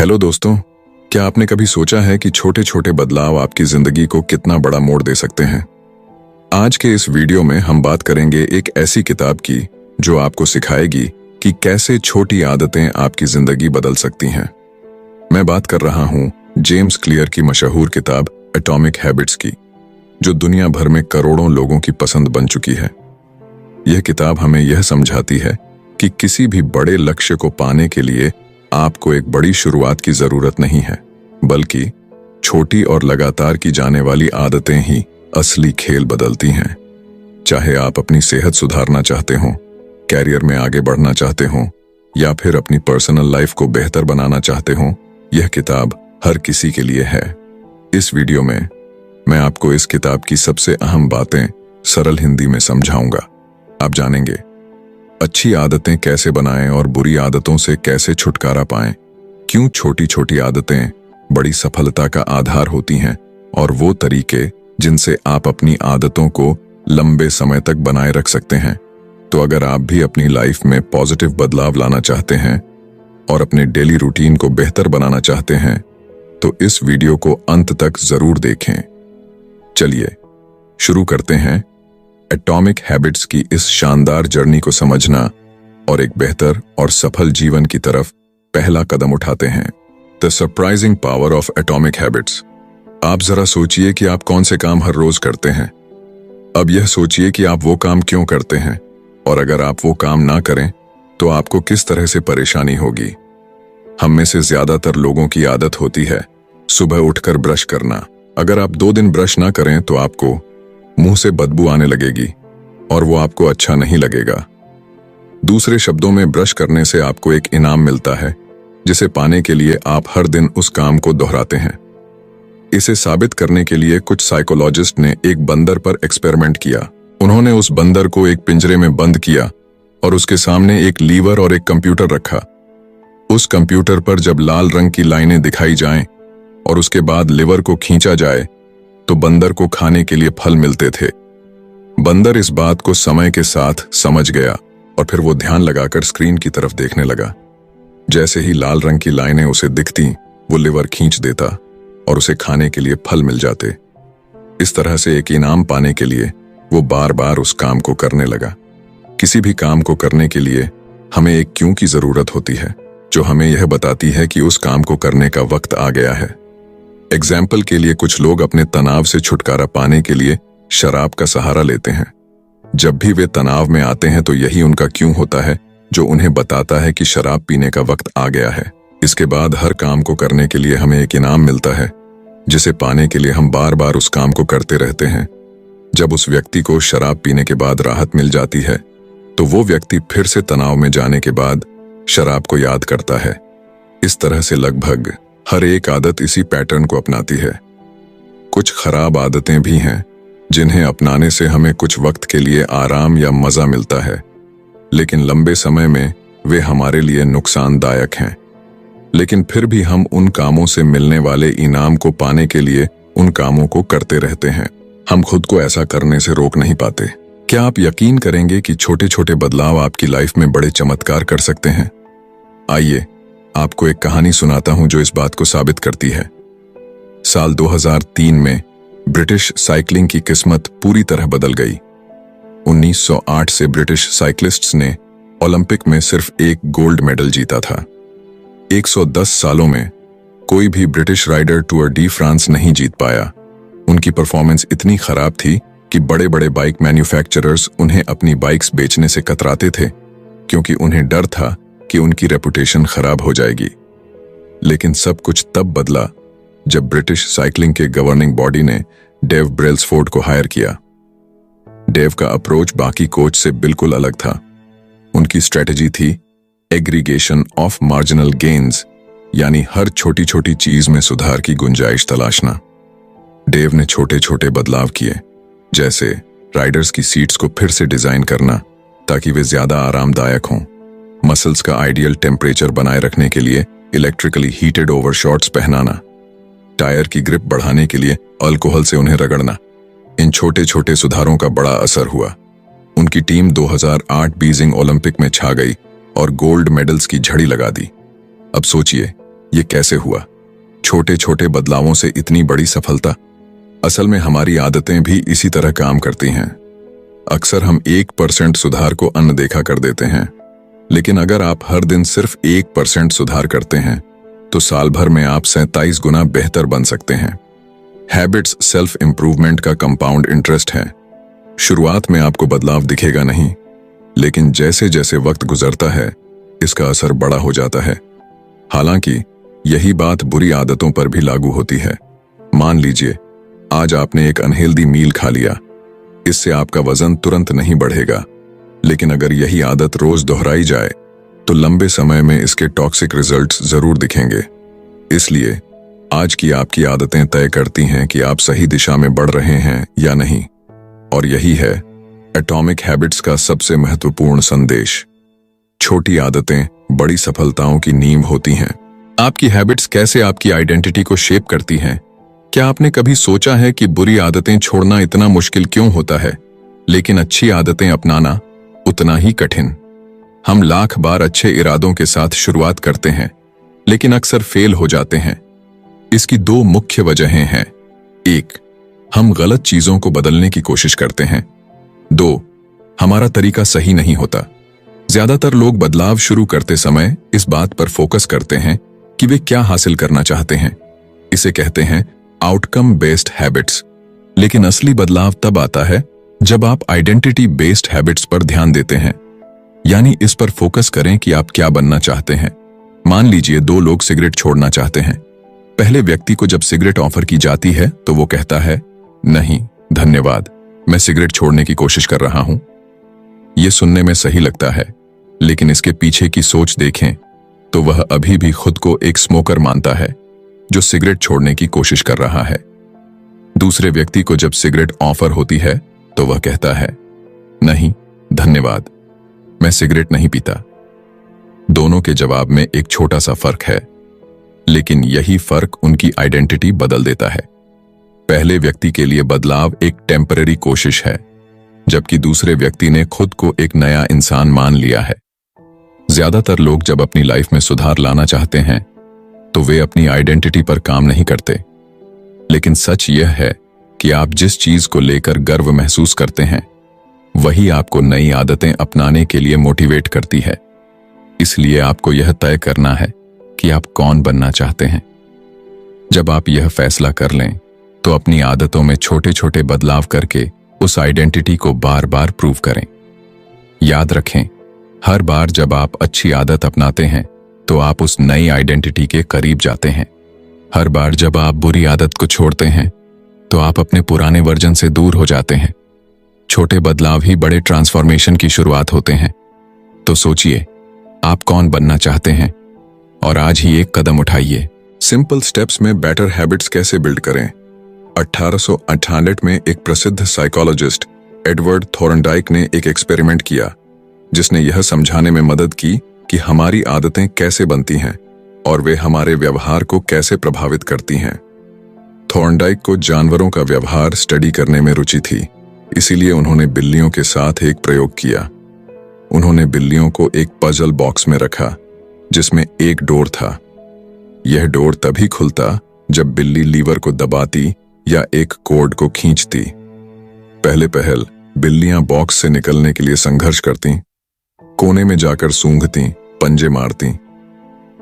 Hello दोस्तों, क्या आपने कभी सोचा है कि छोटे छोटे बदलाव आपकी जिंदगी को कितना बड़ा मोड़ दे सकते हैं। आज के इस वीडियो में हम बात करेंगे एक ऐसी किताब की जो आपको सिखाएगी कि कैसे छोटी आदतें आपकी जिंदगी बदल सकती हैं। मैं बात कर रहा हूं जेम्स क्लियर की मशहूर किताब एटॉमिक हैबिट्स की, जो दुनिया भर में करोड़ों लोगों की पसंद बन चुकी है। यह किताब हमें यह समझाती है कि किसी भी बड़े लक्ष्य को पाने के लिए आपको एक बड़ी शुरुआत की जरूरत नहीं है, बल्कि छोटी और लगातार की जाने वाली आदतें ही असली खेल बदलती हैं। चाहे आप अपनी सेहत सुधारना चाहते हो, कैरियर में आगे बढ़ना चाहते हो या फिर अपनी पर्सनल लाइफ को बेहतर बनाना चाहते हो, यह किताब हर किसी के लिए है। इस वीडियो में मैं आपको इस किताब की सबसे अहम बातें सरल हिंदी में समझाऊंगा। आप जानेंगे अच्छी आदतें कैसे बनाएं और बुरी आदतों से कैसे छुटकारा पाएं, क्यों छोटी छोटी आदतें बड़ी सफलता का आधार होती हैं और वो तरीके जिनसे आप अपनी आदतों को लंबे समय तक बनाए रख सकते हैं। तो अगर आप भी अपनी लाइफ में पॉजिटिव बदलाव लाना चाहते हैं और अपने डेली रूटीन को बेहतर बनाना चाहते हैं, तो इस वीडियो को अंत तक जरूर देखें। चलिए शुरू करते हैं एटॉमिक हैबिट्स की इस शानदार जर्नी को समझना और एक बेहतर और सफल जीवन की तरफ पहला कदम उठाते हैं। The surprising power of atomic habits. आप जरा सोचिए कि आप कौन से काम हर रोज करते हैं। अब यह सोचिए कि आप वो काम क्यों करते हैं, और अगर आप वो काम ना करें तो आपको किस तरह से परेशानी होगी। हम में से ज्यादातर लोगों की आदत होती है सुबह उठकर ब्रश करना। अगर आप 2 दिन ब्रश ना करें तो आपको मुंह से बदबू आने लगेगी और वो आपको अच्छा नहीं लगेगा। दूसरे शब्दों में, ब्रश करने से आपको एक इनाम मिलता है जिसे पाने के लिए आप हर दिन उस काम को दोहराते हैं। इसे साबित करने के लिए कुछ साइकोलॉजिस्ट ने एक बंदर पर एक्सपेरिमेंट किया। उन्होंने उस बंदर को एक पिंजरे में बंद किया और उसके सामने एक लीवर और एक कंप्यूटर रखा। उस कंप्यूटर पर जब लाल रंग की लाइनें दिखाई जाएं और उसके बाद लीवर को खींचा जाए तो बंदर को खाने के लिए फल मिलते थे। बंदर इस बात को समय के साथ समझ गया और फिर वो ध्यान लगाकर स्क्रीन की तरफ देखने लगा। जैसे ही लाल रंग की लाइनें उसे दिखती, वो लीवर खींच देता और उसे खाने के लिए फल मिल जाते। इस तरह से एक इनाम पाने के लिए वो बार बार उस काम को करने लगा। किसी भी काम को करने के लिए हमें एक क्यों की जरूरत होती है, जो हमें यह बताती है कि उस काम को करने का वक्त आ गया है। एग्जाम्पल के लिए, कुछ लोग अपने तनाव से छुटकारा पाने के लिए शराब का सहारा लेते हैं। जब भी वे तनाव में आते हैं तो यही उनका क्यों होता है जो उन्हें बताता है कि शराब पीने का वक्त आ गया है। इसके बाद हर काम को करने के लिए हमें एक इनाम मिलता है, जिसे पाने के लिए हम बार बार उस काम को करते रहते हैं। जब उस व्यक्ति को शराब पीने के बाद राहत मिल जाती है तो वो व्यक्ति फिर से तनाव में जाने के बाद शराब को याद करता है। इस तरह से लगभग हर एक आदत इसी पैटर्न को अपनाती है। कुछ खराब आदतें भी हैं जिन्हें अपनाने से हमें कुछ वक्त के लिए आराम या मजा मिलता है, लेकिन लंबे समय में वे हमारे लिए नुकसानदायक हैं। लेकिन फिर भी हम उन कामों से मिलने वाले इनाम को पाने के लिए उन कामों को करते रहते हैं। हम खुद को ऐसा करने से रोक नहीं पाते। क्या आप यकीन करेंगे कि छोटे छोटे बदलाव आपकी लाइफ में बड़े चमत्कार कर सकते हैं? आइए आपको एक कहानी सुनाता हूं जो इस बात को साबित करती है। साल 2003 में ब्रिटिश साइकिलिंग की किस्मत पूरी तरह बदल गई। 1908 से ब्रिटिश साइक्लिस्ट्स ने ओलंपिक में सिर्फ एक गोल्ड मेडल जीता था। 110 सालों में कोई भी British rider tour de France नहीं जीत पाया। उनकी परफॉर्मेंस इतनी खराब थी कि बड़े बड़े बाइक मैन्युफैक्चरर्स उन्हें अपनी बाइक्स बेचने से कतराते थे, क्योंकि उन्हें डर था कि उनकी रेपुटेशन खराब हो जाएगी। लेकिन सब कुछ तब बदला जब ब्रिटिश साइकिलिंग के गवर्निंग बॉडी ने डेव ब्रेल्सफोर्ड को हायर किया। डेव का अप्रोच बाकी कोच से बिल्कुल अलग था। उनकी स्ट्रेटजी थी एग्रीगेशन ऑफ मार्जिनल गेन्स, यानी हर छोटी छोटी चीज में सुधार की गुंजाइश तलाशना। डेव ने छोटे छोटे बदलाव किए, जैसे राइडर्स की सीट्स को फिर से डिजाइन करना ताकि वे ज्यादा आरामदायक हों, मसल्स का आइडियल टेम्परेचर बनाए रखने के लिए इलेक्ट्रिकली हीटेड ओवरशॉट्स पहनाना, टायर की ग्रिप बढ़ाने के लिए अल्कोहल से उन्हें रगड़ना। इन छोटे छोटे सुधारों का बड़ा असर हुआ। उनकी टीम 2008 बीजिंग ओलंपिक में छा गई और गोल्ड मेडल्स की झड़ी लगा दी। अब सोचिए ये कैसे हुआ? छोटे छोटे बदलावों से इतनी बड़ी सफलता? असल में हमारी आदतें भी इसी तरह काम करती हैं। अक्सर हम 1% सुधार को अनदेखा कर देते हैं, लेकिन अगर आप हर दिन सिर्फ 1% सुधार करते हैं तो साल भर में आप 47 गुना बेहतर बन सकते हैं। हैबिट्स सेल्फ इंप्रूवमेंट का कंपाउंड इंटरेस्ट है। शुरुआत में आपको बदलाव दिखेगा नहीं, लेकिन जैसे जैसे वक्त गुजरता है इसका असर बड़ा हो जाता है। हालांकि यही बात बुरी आदतों पर भी लागू होती है। मान लीजिए आज आपने एक अनहेल्दी मील खा लिया। इससे आपका वजन तुरंत नहीं बढ़ेगा, लेकिन अगर यही आदत रोज दोहराई जाए तो लंबे समय में इसके टॉक्सिक रिजल्ट्स जरूर दिखेंगे। इसलिए आज की आपकी आदतें तय करती हैं कि आप सही दिशा में बढ़ रहे हैं या नहीं। और यही है एटॉमिक हैबिट्स का सबसे महत्वपूर्ण संदेश। छोटी आदतें बड़ी सफलताओं की नींव होती हैं। आपकी हैबिट्स कैसे आपकी आइडेंटिटी को शेप करती हैं? क्या आपने कभी सोचा है कि बुरी आदतें छोड़ना इतना मुश्किल क्यों होता है, लेकिन अच्छी आदतें अपनाना उतना ही कठिन? हम लाख बार अच्छे इरादों के साथ शुरुआत करते हैं, लेकिन अक्सर फेल हो जाते हैं। इसकी दो मुख्य वजहें हैं। एक, हम गलत चीजों को बदलने की कोशिश करते हैं। दो, हमारा तरीका सही नहीं होता। ज्यादातर लोग बदलाव शुरू करते समय इस बात पर फोकस करते हैं कि वे क्या हासिल करना चाहते हैं। इसे कहते हैं आउटकम बेस्ड हैबिट्स। लेकिन असली बदलाव तब आता है जब आप आइडेंटिटी बेस्ड हैबिट्स पर ध्यान देते हैं, यानी इस पर फोकस करें कि आप क्या बनना चाहते हैं। मान लीजिए दो लोग सिगरेट छोड़ना चाहते हैं। पहले व्यक्ति को जब सिगरेट ऑफर की जाती है तो वो कहता है, नहीं धन्यवाद, मैं सिगरेट छोड़ने की कोशिश कर रहा हूं। यह सुनने में सही लगता है, लेकिन इसके पीछे की सोच देखें तो वह अभी भी खुद को एक स्मोकर मानता है जो सिगरेट छोड़ने की कोशिश कर रहा है। दूसरे व्यक्ति को जब सिगरेट ऑफर होती है तो वह कहता है, नहीं धन्यवाद, मैं सिगरेट नहीं पीता। दोनों के जवाब में एक छोटा सा फर्क है, लेकिन यही फर्क उनकी आइडेंटिटी बदल देता है। पहले व्यक्ति के लिए बदलाव एक टेम्पररी कोशिश है, जबकि दूसरे व्यक्ति ने खुद को एक नया इंसान मान लिया है। ज्यादातर लोग जब अपनी लाइफ में सुधार लाना चाहते हैं तो वे अपनी आइडेंटिटी पर काम नहीं करते, लेकिन सच यह है कि आप जिस चीज को लेकर गर्व महसूस करते हैं वही आपको नई आदतें अपनाने के लिए मोटिवेट करती है। इसलिए आपको यह तय करना है कि आप कौन बनना चाहते हैं। जब आप यह फैसला कर लें तो अपनी आदतों में छोटे छोटे बदलाव करके उस आइडेंटिटी को बार बार प्रूव करें। याद रखें, हर बार जब आप अच्छी आदत अपनाते हैं तो आप उस नई आइडेंटिटी के करीब जाते हैं। हर बार जब आप बुरी आदत को छोड़ते हैं तो आप अपने पुराने वर्जन से दूर हो जाते हैं। छोटे बदलाव ही बड़े ट्रांसफॉर्मेशन की शुरुआत होते हैं। तो सोचिए, आप कौन बनना चाहते हैं और आज ही एक कदम उठाइए। सिंपल स्टेप्स में बेटर हैबिट्स कैसे बिल्ड करें? 1898 में एक प्रसिद्ध साइकोलॉजिस्ट एडवर्ड थॉर्नडाइक ने एक एक्सपेरिमेंट किया जिसने यह समझाने में मदद की कि हमारी आदतें कैसे बनती हैं और वे हमारे व्यवहार को कैसे प्रभावित करती हैं। थॉर्नडाइक को जानवरों का व्यवहार स्टडी करने में रुचि थी, इसीलिए उन्होंने बिल्लियों के साथ एक प्रयोग किया। उन्होंने बिल्लियों को एक पजल बॉक्स में रखा जिसमें एक डोर था। यह डोर तभी खुलता जब बिल्ली लीवर को दबाती या एक कोड को खींचती। पहले पहल बिल्लियां बॉक्स से निकलने के लिए संघर्ष करती, कोने में जाकर सूंघती, पंजे मारती,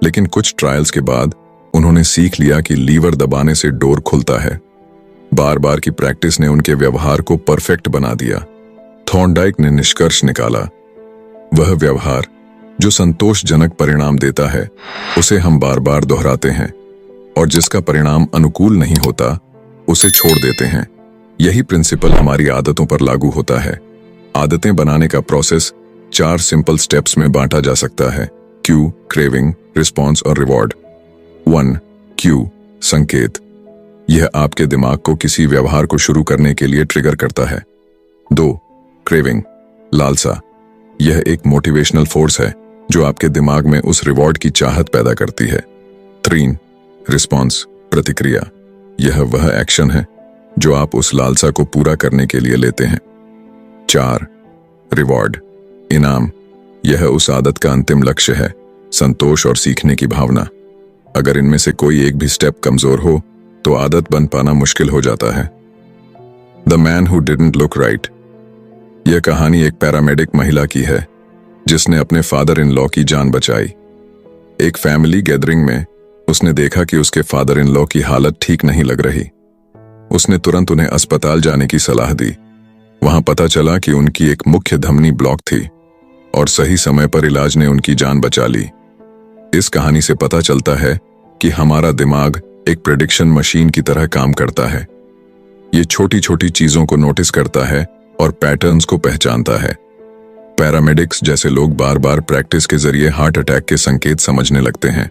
लेकिन कुछ ट्रायल्स के बाद उन्होंने सीख लिया कि लीवर दबाने से डोर खुलता है। बार बार की प्रैक्टिस ने उनके व्यवहार को परफेक्ट बना दिया। थॉर्नडाइक ने निष्कर्ष निकाला, वह व्यवहार जो संतोषजनक परिणाम देता है उसे हम बार बार दोहराते हैं, और जिसका परिणाम अनुकूल नहीं होता उसे छोड़ देते हैं। यही प्रिंसिपल हमारी आदतों पर लागू होता है। आदतें बनाने का प्रोसेस 4 सिंपल स्टेप्स में बांटा जा सकता है: क्यू, क्रेविंग, रिस्पॉन्स और रिवॉर्ड। 1. क्यू, संकेत। यह आपके दिमाग को किसी व्यवहार को शुरू करने के लिए ट्रिगर करता है। 2. क्रेविंग, लालसा। यह एक मोटिवेशनल फोर्स है जो आपके दिमाग में उस रिवॉर्ड की चाहत पैदा करती है। 3. रिस्पॉन्स, प्रतिक्रिया। यह वह एक्शन है जो आप उस लालसा को पूरा करने के लिए लेते हैं। 4. रिवॉर्ड, इनाम। यह उस आदत का अंतिम लक्ष्य है, संतोष और सीखने की भावना। अगर इनमें से कोई एक भी स्टेप कमजोर हो तो आदत बन पाना मुश्किल हो जाता है। The man who didn't look right. यह कहानी एक पैरामेडिक महिला की है जिसने अपने फादर इन लॉ की जान बचाई। एक फैमिली गैदरिंग में उसने देखा कि उसके फादर इन लॉ की हालत ठीक नहीं लग रही। उसने तुरंत उन्हें अस्पताल जाने की सलाह दी। वहां पता चला कि उनकी एक मुख्य धमनी ब्लॉक थी और सही समय पर इलाज ने उनकी जान बचा ली। इस कहानी से पता चलता है कि हमारा दिमाग एक प्रेडिक्शन मशीन की तरह काम करता है। ये छोटी छोटी चीजों को नोटिस करता है और पैटर्न्स को पहचानता है। पैरामेडिक्स जैसे लोग बार बार प्रैक्टिस के जरिए हार्ट अटैक के संकेत समझने लगते हैं।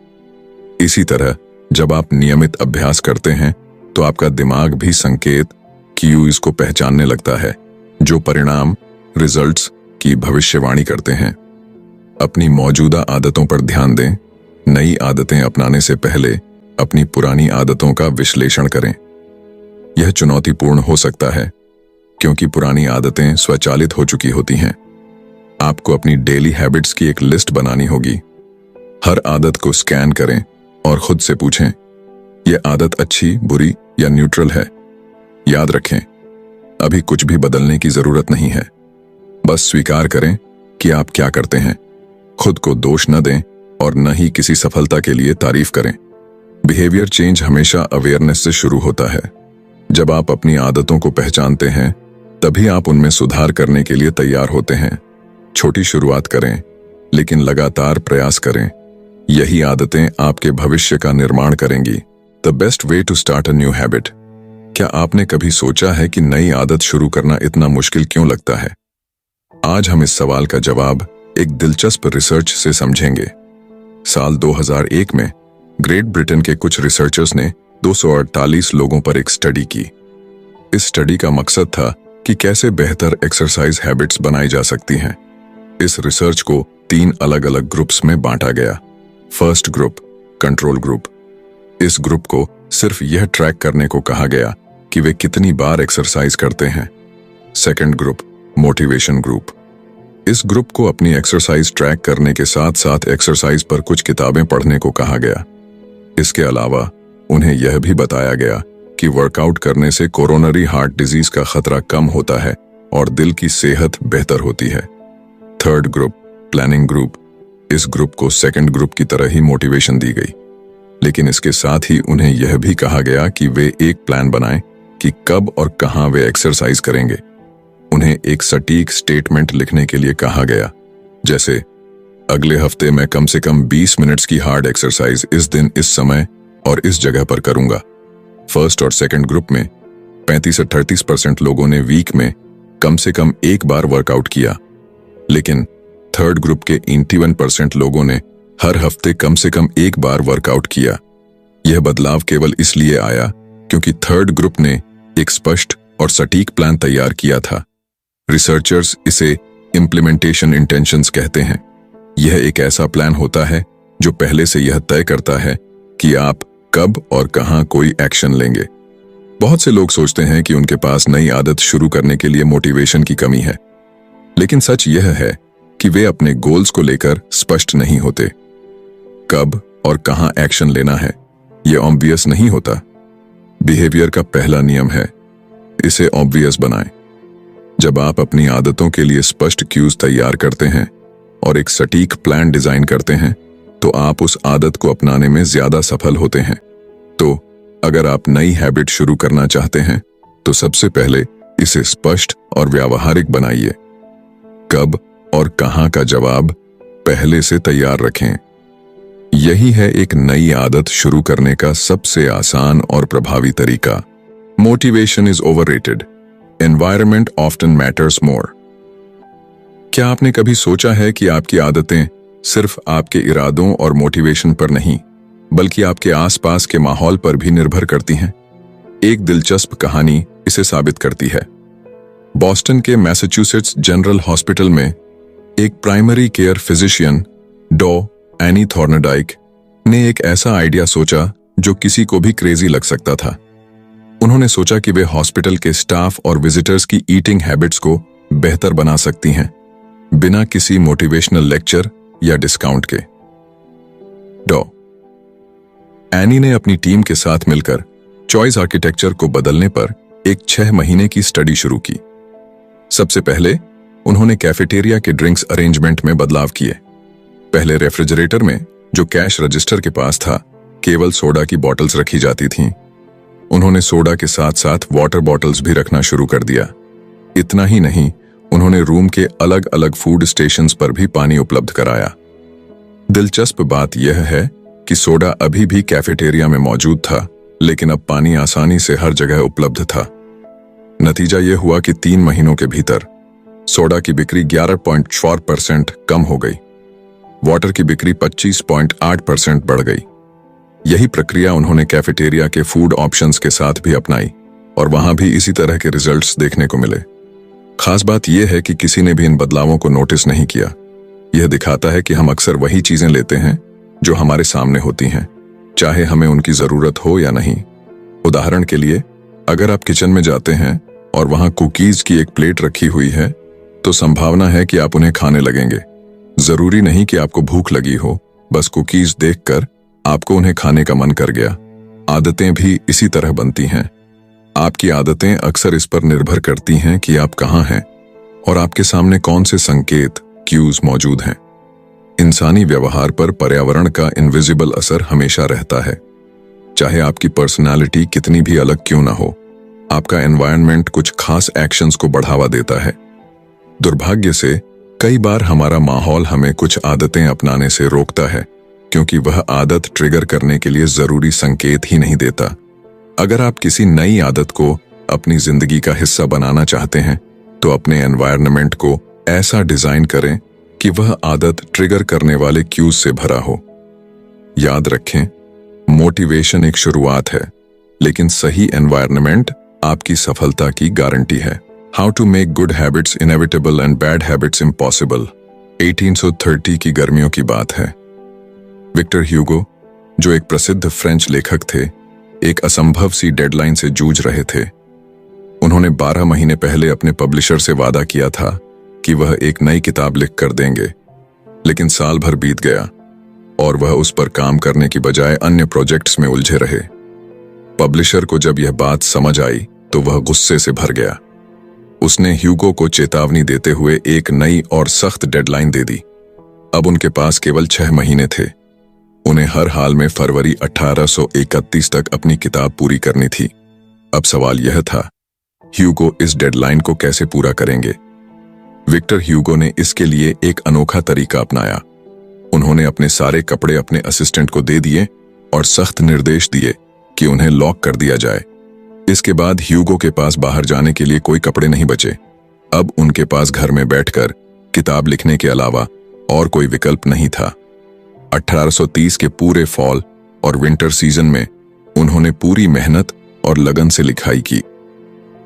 इसी तरह जब आप नियमित अभ्यास करते हैं तो आपका दिमाग भी संकेत क्यूज को पहचानने लगता है जो परिणाम रिजल्ट्स की भविष्यवाणी करते हैं। अपनी मौजूदा आदतों पर ध्यान दें। नई आदतें अपनाने से पहले अपनी पुरानी आदतों का विश्लेषण करें। यह चुनौतीपूर्ण हो सकता है क्योंकि पुरानी आदतें स्वचालित हो चुकी होती हैं। आपको अपनी डेली हैबिट्स की एक लिस्ट बनानी होगी। हर आदत को स्कैन करें और खुद से पूछें, यह आदत अच्छी, बुरी या न्यूट्रल है। याद रखें, अभी कुछ भी बदलने की जरूरत नहीं है। बस स्वीकार करें कि आप क्या करते हैं। खुद को दोष न दें और न ही किसी सफलता के लिए तारीफ करें। बिहेवियर चेंज हमेशा अवेयरनेस से शुरू होता है। जब आप अपनी आदतों को पहचानते हैं तभी आप उनमें सुधार करने के लिए तैयार होते हैं। छोटी शुरुआत करें लेकिन लगातार प्रयास करें। यही आदतें आपके भविष्य का निर्माण करेंगी। The best way to start a new habit. क्या आपने कभी सोचा है कि नई आदत शुरू करना इतना मुश्किल क्यों लगता है? आज हम इस सवाल का जवाब एक दिलचस्प रिसर्च से समझेंगे। साल 2001 में ग्रेट ब्रिटेन के कुछ रिसर्चर्स ने 248 लोगों पर एक स्टडी की। इस स्टडी का मकसद था कि कैसे बेहतर एक्सरसाइज हैबिट्स बनाई जा सकती हैं। इस रिसर्च को 3 अलग अलग ग्रुप्स में बांटा गया। First group, control group. इस ग्रुप को सिर्फ यह ट्रैक करने को कहा गया कि वे कितनी बार एक्सरसाइज करते हैं। Second group, motivation group. इस ग्रुप को अपनी एक्सरसाइज ट्रैक करने के साथ साथ एक्सरसाइज पर कुछ किताबें पढ़ने को कहा गया। इसके अलावा उन्हें यह भी बताया गया कि वर्कआउट करने से कोरोनरी हार्ट डिजीज का खतरा कम होता है और दिल की सेहत बेहतर होती है। Third group, planning group. इस ग्रुप को सेकंड ग्रुप की तरह ही मोटिवेशन दी गई, लेकिन इसके साथ ही उन्हें यह भी कहा गया कि वे एक प्लान बनाएं कि कब और कहां वे एक्सरसाइज करेंगे। उन्हें एक सटीक स्टेटमेंट लिखने के लिए कहा गया, जैसे अगले हफ्ते मैं कम से कम 20 मिनट्स की हार्ड एक्सरसाइज इस दिन, इस समय और इस जगह पर करूंगा। फर्स्ट और सेकंड ग्रुप में 35 से 38% लोगों ने वीक में कम से कम एक बार वर्कआउट किया, लेकिन थर्ड ग्रुप के 81% लोगों ने हर हफ्ते कम से कम एक बार वर्कआउट किया। यह बदलाव केवल इसलिए आया क्योंकि थर्ड ग्रुप ने एक स्पष्ट और सटीक प्लान तैयार किया था। रिसर्चर्स इसे इम्प्लीमेंटेशन इंटेंशंस कहते हैं। यह एक ऐसा प्लान होता है जो पहले से यह तय करता है कि आप कब और कहां कोई एक्शन लेंगे। बहुत से लोग सोचते हैं कि उनके पास नई आदत शुरू करने के लिए मोटिवेशन की कमी है, लेकिन सच यह है कि वे अपने गोल्स को लेकर स्पष्ट नहीं होते। कब और कहां एक्शन लेना है यह ऑब्वियस नहीं होता। बिहेवियर का पहला नियम है, इसे ऑब्वियस बनाएं। जब आप अपनी आदतों के लिए स्पष्ट क्यूज तैयार करते हैं और एक सटीक प्लान डिजाइन करते हैं तो आप उस आदत को अपनाने में ज्यादा सफल होते हैं। तो अगर आप नई हैबिट शुरू करना चाहते हैं तो सबसे पहले इसे स्पष्ट और व्यावहारिक बनाइए। कब और कहां का जवाब पहले से तैयार रखें। यही है एक नई आदत शुरू करने का सबसे आसान और प्रभावी तरीका। Motivation is overrated, environment often matters more. क्या आपने कभी सोचा है कि आपकी आदतें सिर्फ आपके इरादों और मोटिवेशन पर नहीं, बल्कि आपके आसपास के माहौल पर भी निर्भर करती हैं? एक दिलचस्प कहानी इसे साबित करती है। बॉस्टन के मैसाचुसेट्स जनरल हॉस्पिटल में एक प्राइमरी केयर फिजिशियन डॉ एनी थॉर्नडाइक ने एक ऐसा आइडिया सोचा जो किसी को भी क्रेजी लग सकता था। उन्होंने सोचा कि वे हॉस्पिटल के स्टाफ और विजिटर्स की ईटिंग हैबिट्स को बेहतर बना सकती हैं, बिना किसी मोटिवेशनल लेक्चर या डिस्काउंट के। डॉ एनी ने अपनी टीम के साथ मिलकर चॉइस आर्किटेक्चर को बदलने पर एक 6 महीने की स्टडी शुरू की। सबसे पहले उन्होंने कैफेटेरिया के ड्रिंक्स अरेंजमेंट में बदलाव किए। पहले रेफ्रिजरेटर में, जो कैश रजिस्टर के पास था, केवल सोडा की बॉटल्स रखी जाती थीं। उन्होंने सोडा के साथ साथ वाटर बॉटल्स भी रखना शुरू कर दिया। इतना ही नहीं, उन्होंने रूम के अलग अलग फूड स्टेशंस पर भी पानी उपलब्ध कराया। दिलचस्प बात यह है कि सोडा अभी भी कैफेटेरिया में मौजूद था, लेकिन अब पानी आसानी से हर जगह उपलब्ध था। नतीजा यह हुआ कि 3 महीनों के भीतर सोडा की बिक्री 11.4% कम हो गई। वाटर की बिक्री 25.8% बढ़ गई। यही प्रक्रिया उन्होंने कैफेटेरिया के फूड ऑप्शंस के साथ भी अपनाई और वहां भी इसी तरह के रिजल्ट्स देखने को मिले। खास बात यह है कि किसी ने भी इन बदलावों को नोटिस नहीं किया। यह दिखाता है कि हम अक्सर वही चीजें लेते हैं जो हमारे सामने होती हैं, चाहे हमें उनकी जरूरत हो या नहीं। उदाहरण के लिए, अगर आप किचन में जाते हैं और वहां कुकीज की एक प्लेट रखी हुई है, तो संभावना है कि आप उन्हें खाने लगेंगे। जरूरी नहीं कि आपको भूख लगी हो, बस कुकीज देखकर आपको उन्हें खाने का मन कर गया। आदतें भी इसी तरह बनती हैं। आपकी आदतें अक्सर इस पर निर्भर करती हैं कि आप कहां हैं और आपके सामने कौन से संकेत, क्यूज मौजूद हैं। इंसानी व्यवहार पर पर्यावरण का इनविजिबल असर हमेशा रहता है। चाहे आपकी पर्सनालिटी कितनी भी अलग क्यों ना हो, आपका एनवायरनमेंट कुछ खास एक्शंस को बढ़ावा देता है। दुर्भाग्य से कई बार हमारा माहौल हमें कुछ आदतें अपनाने से रोकता है, क्योंकि वह आदत ट्रिगर करने के लिए जरूरी संकेत ही नहीं देता। अगर आप किसी नई आदत को अपनी जिंदगी का हिस्सा बनाना चाहते हैं, तो अपने एनवायरनमेंट को ऐसा डिजाइन करें कि वह आदत ट्रिगर करने वाले क्यूज से भरा हो। याद रखें, मोटिवेशन एक शुरुआत है, लेकिन सही एनवायरनमेंट आपकी सफलता की गारंटी है। How to make good habits inevitable and bad habits impossible. 1830 की गर्मियों की बात है। विक्टर ह्यूगो, जो एक प्रसिद्ध फ्रेंच लेखक थे, एक असंभव सी डेडलाइन से जूझ रहे थे। उन्होंने 12 महीने पहले अपने पब्लिशर से वादा किया था कि वह एक नई किताब लिख कर देंगे, लेकिन साल भर बीत गया और वह उस पर काम करने की बजाय अन्य प्रोजेक्ट्स में उलझे रहे। पब्लिशर को जब यह बात समझ आई तो वह गुस्से से भर गया। उसने ह्यूगो को चेतावनी देते हुए एक नई और सख्त डेडलाइन दे दी। अब उनके पास केवल 6 महीने थे। उन्हें हर हाल में फरवरी 1831 तक अपनी किताब पूरी करनी थी। अब सवाल यह था, ह्यूगो इस डेडलाइन को कैसे पूरा करेंगे? विक्टर ह्यूगो ने इसके लिए एक अनोखा तरीका अपनाया। उन्होंने अपने सारे कपड़े अपने असिस्टेंट को दे दिए और सख्त निर्देश दिए कि उन्हें लॉक कर दिया जाए। इसके बाद ह्यूगो के पास बाहर जाने के लिए कोई कपड़े नहीं बचे। अब उनके पास घर में बैठकर किताब लिखने के अलावा और कोई विकल्प नहीं था। 1830 के पूरे फॉल और विंटर सीजन में उन्होंने पूरी मेहनत और लगन से लिखाई की।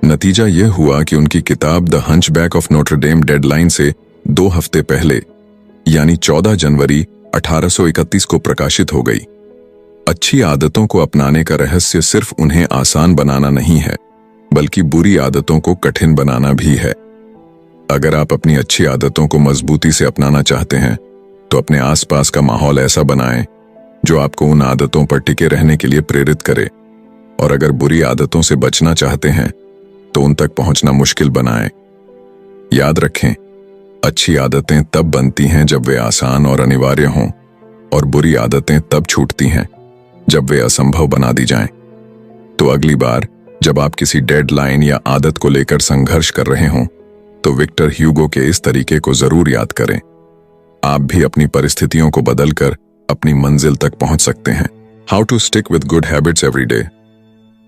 नतीजा यह हुआ कि उनकी किताब the hunchback of Notre Dame deadline से 2 हफ्ते पहले, यानी 14 जनवरी 1831 को प्रकाशित हो गई। अच्छी आदतों को अपनाने का रहस्य सिर्फ उन्हें आसान बनाना नहीं है, बल्कि बुरी आदतों को कठिन बनाना भी है। अगर आप अपनी अच्छी आदतों को मजबूती से अपनाना चाहते हैं, तो अपने आसपास का माहौल ऐसा बनाएं जो आपको उन आदतों पर टिके रहने के लिए प्रेरित करे। और अगर बुरी आदतों से बचना चाहते हैं, तो उन तक पहुंचना मुश्किल बनाएं। याद रखें, अच्छी आदतें तब बनती हैं जब वे आसान और अनिवार्य हों, और बुरी आदतें तब छूटती हैं जब वे असंभव बना दी जाएं। तो अगली बार जब आप किसी डेडलाइन या आदत को लेकर संघर्ष कर रहे हों, तो विक्टर ह्यूगो के इस तरीके को जरूर याद करें। आप भी अपनी परिस्थितियों को बदलकर अपनी मंजिल तक पहुंच सकते हैं। How to stick with good habits every day.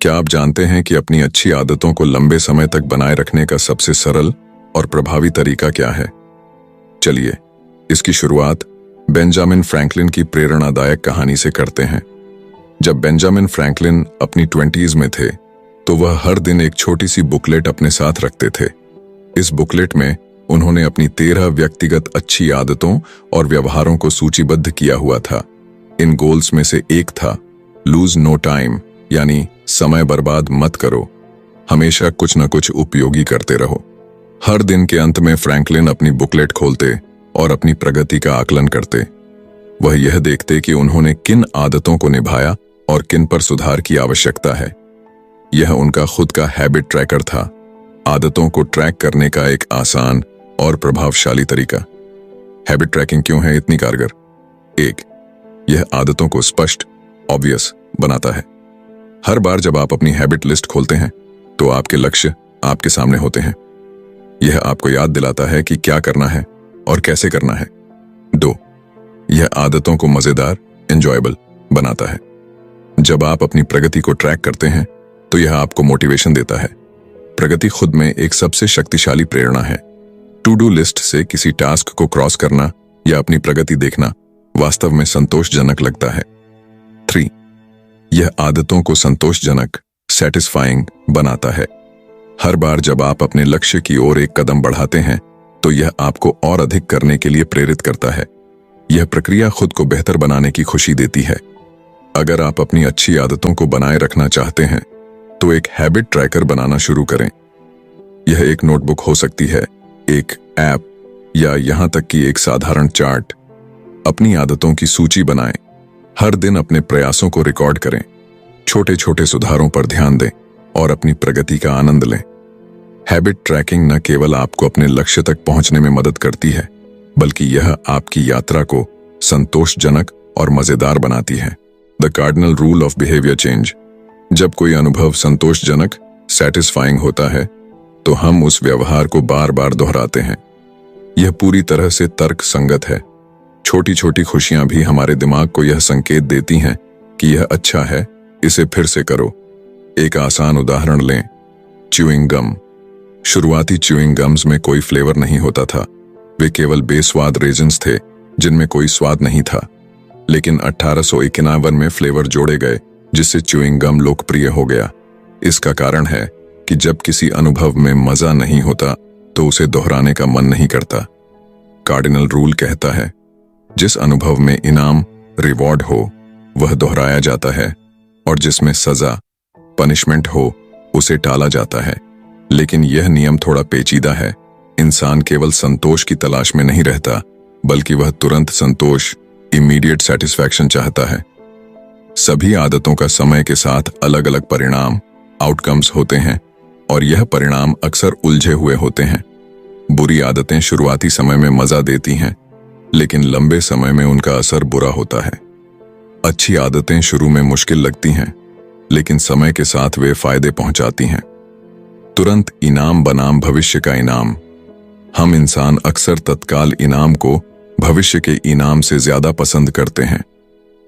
क्या आप जानते हैं कि अपनी अच्छी आदतों को लंबे समय तक बनाए रखने का सबसे सरल और प्रभावी तरीका क्या है? चलिए, इसकी शुरुआत बेंजामिन फ्रैंकलिन की प्रेरणादायक कहानी से करते हैं। जब बेंजामिन फ्रैंकलिन अपनी 20s में थे, तो वह हर दिन एक छोटी सी बुकलेट अपने साथ रखते थे। इस बुकलेट में उन्होंने अपनी 13 व्यक्तिगत अच्छी आदतों और व्यवहारों को सूचीबद्ध किया हुआ था। इन गोल्स में से एक था लूज नो टाइम, यानी समय बर्बाद मत करो, हमेशा कुछ न कुछ उपयोगी करते रहो। हर दिन के अंत में फ्रैंकलिन अपनी बुकलेट खोलते और अपनी प्रगति का आकलन करते। वह यह देखते कि उन्होंने किन आदतों को निभाया और किन पर सुधार की आवश्यकता है। यह उनका खुद का हैबिट ट्रैकर था, आदतों को ट्रैक करने का एक आसान और प्रभावशाली तरीका। हैबिट ट्रैकिंग क्यों है इतनी कारगर? 1. यह आदतों को स्पष्ट, ऑब्वियस बनाता है। हर बार जब आप अपनी हैबिट लिस्ट खोलते हैं तो आपके लक्ष्य आपके सामने होते हैं। यह आपको याद दिलाता है कि क्या करना है और कैसे करना है। 2. यह आदतों को मजेदार, एंजॉयबल बनाता है। जब आप अपनी प्रगति को ट्रैक करते हैं तो यह आपको मोटिवेशन देता है। प्रगति खुद में एक सबसे शक्तिशाली प्रेरणा है। टू डू लिस्ट से किसी टास्क को क्रॉस करना या अपनी प्रगति देखना वास्तव में संतोषजनक लगता है। 3. यह आदतों को संतोषजनक, सैटिस्फाइंग बनाता है। हर बार जब आप अपने लक्ष्य की ओर एक कदम बढ़ाते हैं तो यह आपको और अधिक करने के लिए प्रेरित करता है। यह प्रक्रिया खुद को बेहतर बनाने की खुशी देती है। अगर आप अपनी अच्छी आदतों को बनाए रखना चाहते हैं तो एक हैबिट ट्रैकर बनाना शुरू करें। यह एक नोटबुक हो सकती है, एक ऐप या यहां तक कि एक साधारण चार्ट। अपनी आदतों की सूची बनाएं। हर दिन अपने प्रयासों को रिकॉर्ड करें। छोटे छोटे सुधारों पर ध्यान दें और अपनी प्रगति का आनंद लें। हैबिट ट्रैकिंग न केवल आपको अपने लक्ष्य तक पहुंचने में मदद करती है, बल्कि यह आपकी यात्रा को संतोषजनक और मजेदार बनाती है। The cardinal rule of behaviour change. जब कोई अनुभव संतोषजनक, सैटिस्फाइंग होता है तो हम उस व्यवहार को बार बार दोहराते हैं। यह पूरी तरह से तर्क संगत है। छोटी छोटी खुशियां भी हमारे दिमाग को यह संकेत देती हैं कि यह अच्छा है, इसे फिर से करो। एक आसान उदाहरण लें, च्यूइंग गम। शुरुआती च्यूइंग गम्स में कोई फ्लेवर नहीं होता था। वे केवल बेस्वाद रेजिन्स थे जिनमें कोई स्वाद नहीं था। लेकिन 1851 में फ्लेवर जोड़े गए जिससे च्यूइंग गम लोकप्रिय हो गया। इसका कारण है कि जब किसी अनुभव में मजा नहीं होता तो उसे दोहराने का मन नहीं करता। कार्डिनल रूल कहता है, जिस अनुभव में इनाम, रिवॉर्ड हो वह दोहराया जाता है और जिसमें सजा, पनिशमेंट हो उसे टाला जाता है। लेकिन यह नियम थोड़ा पेचीदा है। इंसान केवल संतोष की तलाश में नहीं रहता, बल्कि वह तुरंत संतोष, इमीडिएट सेटिस्फैक्शन चाहता है। सभी आदतों का समय के साथ अलग अलग परिणाम, आउटकम्स होते हैं और यह परिणाम अक्सर उलझे हुए होते हैं। बुरी आदतें शुरुआती समय में मजा देती हैं, लेकिन लंबे समय में उनका असर बुरा होता है। अच्छी आदतें शुरू में मुश्किल लगती हैं, लेकिन समय के साथ वे फायदे पहुंचाती हैं। तुरंत इनाम बनाम भविष्य का इनाम। हम इंसान अक्सर तत्काल इनाम को भविष्य के इनाम से ज्यादा पसंद करते हैं।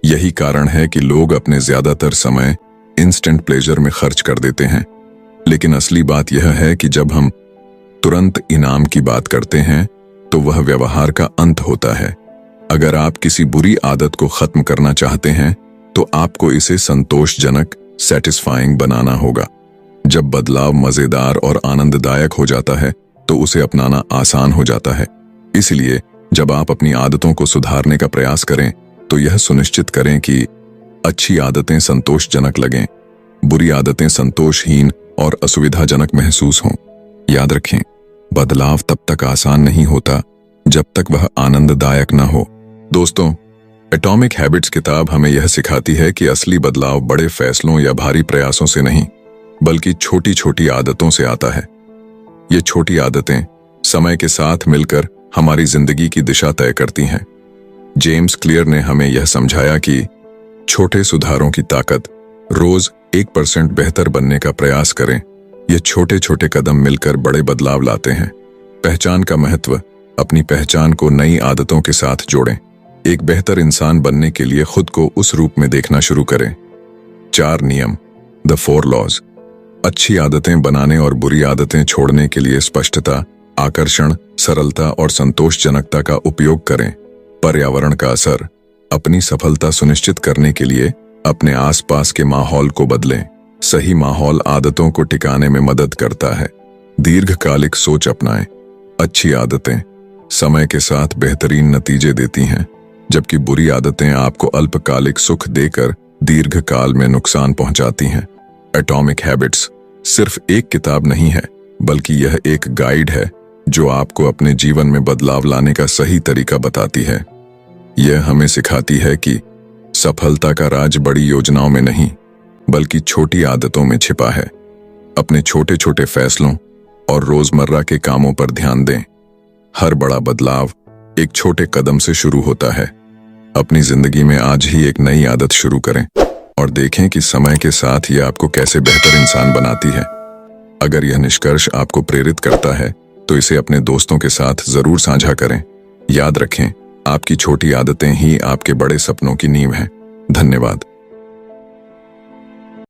यही कारण है कि लोग अपने ज्यादातर समय इंस्टेंट प्लेजर में खर्च कर देते हैं। लेकिन असली बात यह है कि जब हम तुरंत इनाम की बात करते हैं तो वह व्यवहार का अंत होता है। अगर आप किसी बुरी आदत को खत्म करना चाहते हैं तो आपको इसे संतोषजनक, सैटिस्फाइंग बनाना होगा। जब बदलाव मजेदार और आनंददायक हो जाता है तो उसे अपनाना आसान हो जाता है। इसलिए जब आप अपनी आदतों को सुधारने का प्रयास करें तो यह सुनिश्चित करें कि अच्छी आदतें संतोषजनक लगें, बुरी आदतें संतोषहीन और असुविधाजनक महसूस हों। याद रखें, बदलाव तब तक आसान नहीं होता जब तक वह आनंददायक न हो। दोस्तों, एटॉमिक हैबिट्स किताब हमें यह सिखाती है कि असली बदलाव बड़े फैसलों या भारी प्रयासों से नहीं, बल्कि छोटी छोटी आदतों से आता है। ये छोटी आदतें समय के साथ मिलकर हमारी जिंदगी की दिशा तय करती हैं। जेम्स क्लियर ने हमें यह समझाया कि छोटे सुधारों की ताकत। रोज 1% बेहतर बनने का प्रयास करें। ये छोटे छोटे कदम मिलकर बड़े बदलाव लाते हैं। पहचान का महत्व। अपनी पहचान को नई आदतों के साथ जोड़ें। एक बेहतर इंसान बनने के लिए खुद को उस रूप में देखना शुरू करें। 4 नियम, द 4 लॉज। अच्छी आदतें बनाने और बुरी आदतें छोड़ने के लिए स्पष्टता, आकर्षण, सरलता और संतोषजनकता का उपयोग करें। पर्यावरण का असर। अपनी सफलता सुनिश्चित करने के लिए अपने आसपास के माहौल को बदलें। सही माहौल आदतों को टिकाने में मदद करता है। दीर्घकालिक सोच अपनाएं। अच्छी आदतें समय के साथ बेहतरीन नतीजे देती हैं, जबकि बुरी आदतें आपको अल्पकालिक सुख देकर दीर्घकाल में नुकसान पहुंचाती हैं। एटॉमिक हैबिट्स सिर्फ एक किताब नहीं है, बल्कि यह एक गाइड है जो आपको अपने जीवन में बदलाव लाने का सही तरीका बताती है। यह हमें सिखाती है कि सफलता का राज बड़ी योजनाओं में नहीं, बल्कि छोटी आदतों में छिपा है। अपने छोटे छोटे फैसलों और रोजमर्रा के कामों पर ध्यान दें। हर बड़ा बदलाव एक छोटे कदम से शुरू होता है। अपनी जिंदगी में आज ही एक नई आदत शुरू करें और देखें कि समय के साथ यह आपको कैसे बेहतर इंसान बनाती है। अगर यह निष्कर्ष आपको प्रेरित करता है तो इसे अपने दोस्तों के साथ जरूर साझा करें। याद रखें, आपकी छोटी आदतें ही आपके बड़े सपनों की नींव हैं। धन्यवाद।